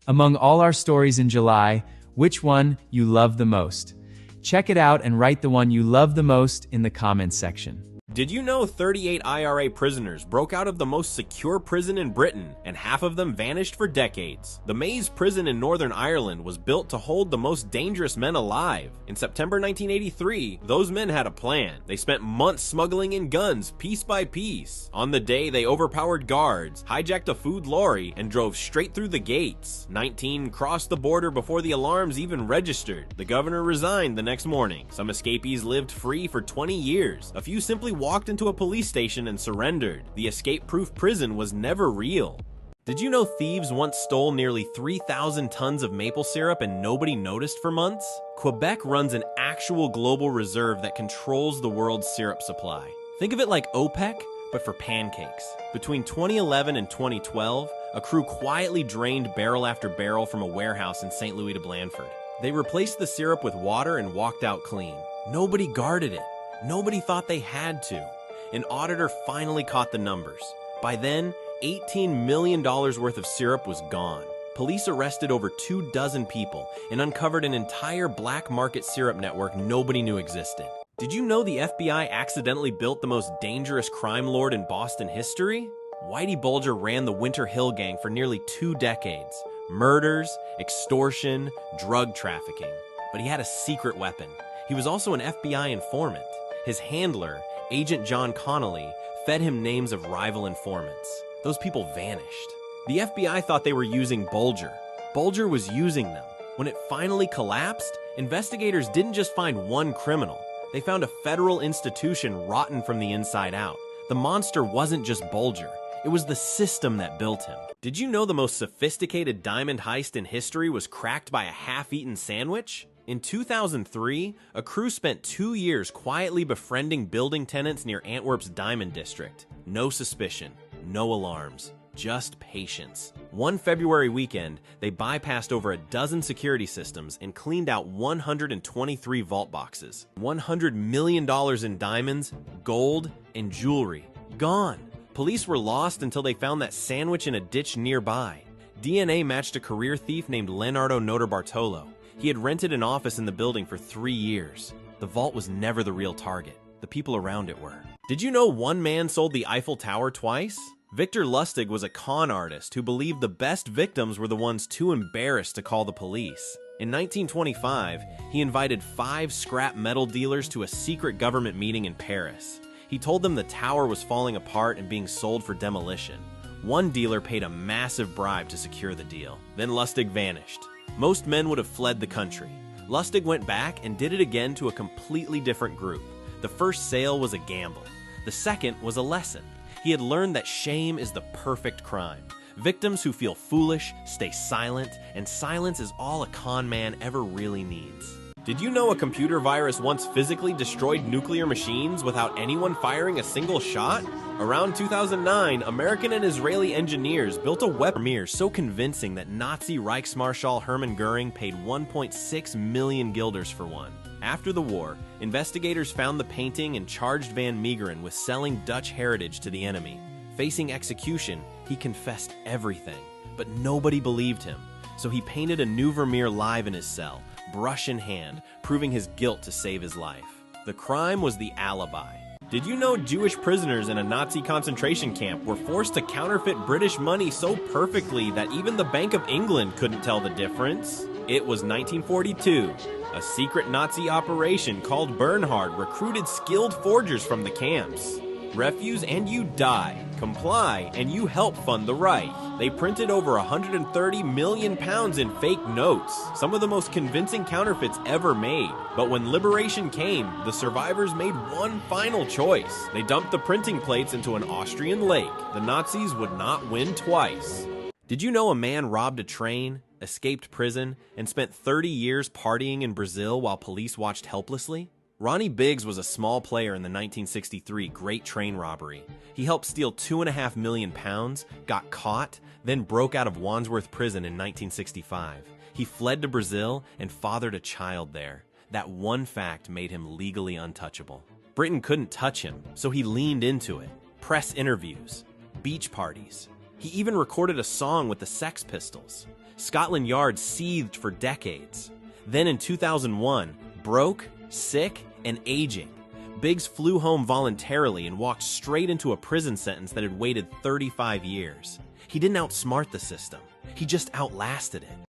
Among all our stories in July, which one you love the most? Check it out and write the one you love the most in the comments section. Did you know 38 IRA prisoners broke out of the most secure prison in Britain, and half of them vanished for decades? The Maze prison in Northern Ireland was built to hold the most dangerous men alive. In September 1983, those men had a plan. They spent months smuggling in guns, piece by piece. On the day, they overpowered guards, hijacked a food lorry, and drove straight through the gates. 19 crossed the border before the alarms even registered. The governor resigned the next morning. Some escapees lived free for 20 years. A few simply walked into a police station and surrendered. The escape-proof prison was never real. Did you know thieves once stole nearly 3,000 tons of maple syrup and nobody noticed for months? Quebec runs an actual global reserve that controls the world's syrup supply. Think of it like OPEC, but for pancakes. Between 2011 and 2012, a crew quietly drained barrel after barrel from a warehouse in St. Louis to Blandford. They replaced the syrup with water and walked out clean. Nobody guarded it. Nobody thought they had to. An auditor finally caught the numbers. By then, $18 million worth of syrup was gone. Police arrested over 24 people and uncovered an entire black market syrup network nobody knew existed. Did you know the FBI accidentally built the most dangerous crime lord in Boston history? Whitey Bulger ran the Winter Hill Gang for nearly 2 decades. Murders, extortion, drug trafficking. But he had a secret weapon. He was also an FBI informant. His handler, Agent John Connolly, fed him names of rival informants. Those people vanished. The FBI thought they were using Bulger. Bulger was using them. When it finally collapsed, investigators didn't just find one criminal. They found a federal institution rotten from the inside out. The monster wasn't just Bulger. It was the system that built him. Did you know the most sophisticated diamond heist in history was cracked by a half-eaten sandwich? In 2003, a crew spent 2 years quietly befriending building tenants near Antwerp's Diamond District. No suspicion, no alarms, just patience. One February weekend, they bypassed over a dozen security systems and cleaned out 123 vault boxes. $100 million in diamonds, gold, and jewelry. Gone. Police were lost until they found that sandwich in a ditch nearby. DNA matched a career thief named Leonardo Notarbartolo. He had rented an office in the building for 3 years. The vault was never the real target. The people around it were. Did you know one man sold the Eiffel Tower twice? Victor Lustig was a con artist who believed the best victims were the ones too embarrassed to call the police. In 1925, he invited 5 scrap metal dealers to a secret government meeting in Paris. He told them the tower was falling apart and being sold for demolition. One dealer paid a massive bribe to secure the deal. Then Lustig vanished. Most men would have fled the country. Lustig went back and did it again to a completely different group. The first sale was a gamble. The second was a lesson. He had learned that shame is the perfect crime. Victims who feel foolish stay silent, and silence is all a con man ever really needs. Did you know a computer virus once physically destroyed nuclear machines without anyone firing a single shot? Around 2009, American and Israeli engineers built a weapon so convincing that Nazi Reichsmarschall Hermann Goering paid 1.6 million guilders for one. After the war, investigators found the painting and charged Van Meegeren with selling Dutch heritage to the enemy. Facing execution, he confessed everything, but nobody believed him. So he painted a new Vermeer live in his cell, brush in hand, proving his guilt to save his life. The crime was the alibi. Did you know Jewish prisoners in a Nazi concentration camp were forced to counterfeit British money so perfectly that even the Bank of England couldn't tell the difference? It was 1942. A secret Nazi operation called Bernhard recruited skilled forgers from the camps. Refuse and you die. Comply and you help fund the Reich. They printed over 130 million pounds in fake notes, some of the most convincing counterfeits ever made. But when liberation came, the survivors made one final choice. They dumped the printing plates into an Austrian lake. The Nazis would not win twice. Did you know a man robbed a train, escaped prison, and spent 30 years partying in Brazil while police watched helplessly? Ronnie Biggs was a small player in the 1963 Great Train Robbery. He helped steal 2.5 million pounds, got caught, then broke out of Wandsworth Prison in 1965. He fled to Brazil and fathered a child there. That one fact made him legally untouchable. Britain couldn't touch him, so he leaned into it. Press interviews, beach parties. He even recorded a song with the Sex Pistols. Scotland Yard seethed for decades. Then in 2001, broke, sick, and aging, Biggs flew home voluntarily and walked straight into a prison sentence that had waited 35 years. He didn't outsmart the system. He just outlasted it.